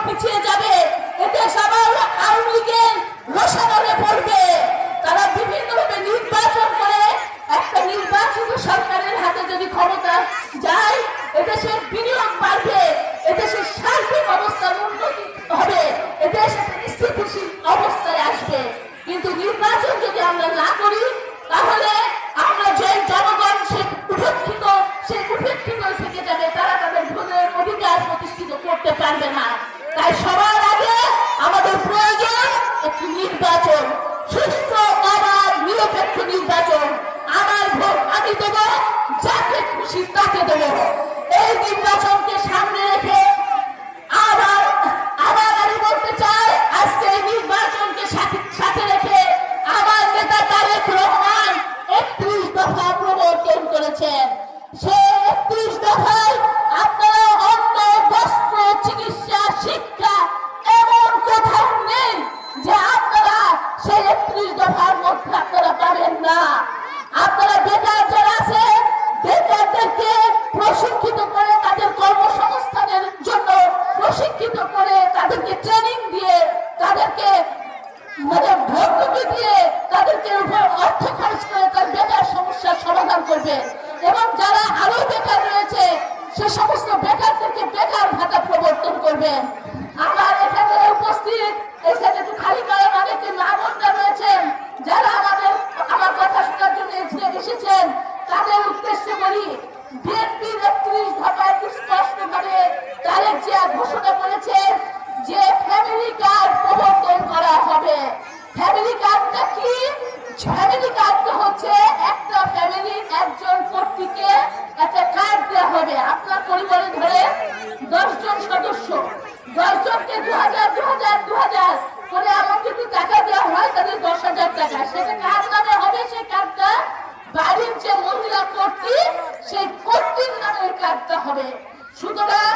পিছিয়ে যাবে। এতে সবার আওয়ামী লীগের রোষানলে পড়বে। তারা বিভিন্নভাবে নির্বাচন করে একটা নির্বাচিত সরকারের হাতে যদি ক্ষমতা যায়, এদেশের বিনিয়োগ বাড়বে, এদেশের সার্বিক অবস্থার উন্নতি হবে, এদেশ একটা স্থিতিশীল অবস্থায় আসবে। কিন্তু নির্বাচন যদি আমরা না করি, তাহলে আমরা যে জনগণ সে উপেক্ষিত থেকে যাবে, তারা তাদের ভোটের অধিকার প্রতিষ্ঠিত করতে পারবে না। তাই সবার আগে আমাদের প্রয়োজন একটি নির্বাচন, সুষ্ঠু অবাধ নিরপেক্ষ নির্বাচন। আমার ভোট আমি দেব, যাকে খুশি তাকে দেব। এই নির্বাচনকে সামনে রেখে আবার আমি বলতে চাই, আজকে এই নির্বাচনকে সাথে রেখে আমার নেতা তারেক রহমান 31 দফা প্রবর্তন করেছেন। সেই 31 দফায় আপনারা অন্ন, বস্ত্র, চিকিৎসা, শিক্ষা এমন কোথাও নেই যে আপনারা সেই 31 দফার মধ্যে আপনারা পাবেন না। আপনারা বেকার যারা আছে, বেকারদেরকে প্রশিক্ষিত করে তাদের কর্মসংস্থানের জন্য প্রশিক্ষিত করে তাদেরকে ট্রেনিং দিয়ে তাদেরকে ভর্তুকি দিয়ে তাদেরকে অর্থ খরচ করে তার বেকার সমস্যার সমাধান করবে। এবং যারা আরো বেকার রয়েছে সে সমস্ত বেকারদেরকে বেকার ভাতা প্রবর্তন করবেন। আমার এখানে উপস্থিত এই সাথে একটু খালি করার অনেকে মা বোনরা রয়েছেন যারা আমার কথা শোনার জন্য এসেছেন, তাদের উদ্দেশ্যে বলি, বিএনপির 31 দফায় স্পষ্টভাবে তারেক জিয়া ঘোষণা করেছেন যে ফ্যামিলি কার্ড প্রবর্তন করা হবে। ফ্যামিলি কার্ডটা কি? ফ্যামিলি কার্ডটা হচ্ছে একটা ফ্যামিলির একজন কর্তৃকে একটা কার্ড দেওয়া হবে। আপনার পরিবারে ধরে 10 জন সদস্য, 10 জনকে 2000 করে এমন যদি টাকা দেওয়া হয় তাদের 10,000 টাকা। সেটা কার নামে হবে? সেই কার্ডটা বাড়ির যে মহিলা কর্তৃ, সেই কর্তৃর নামে কার্ডটা হবে। সুতরাং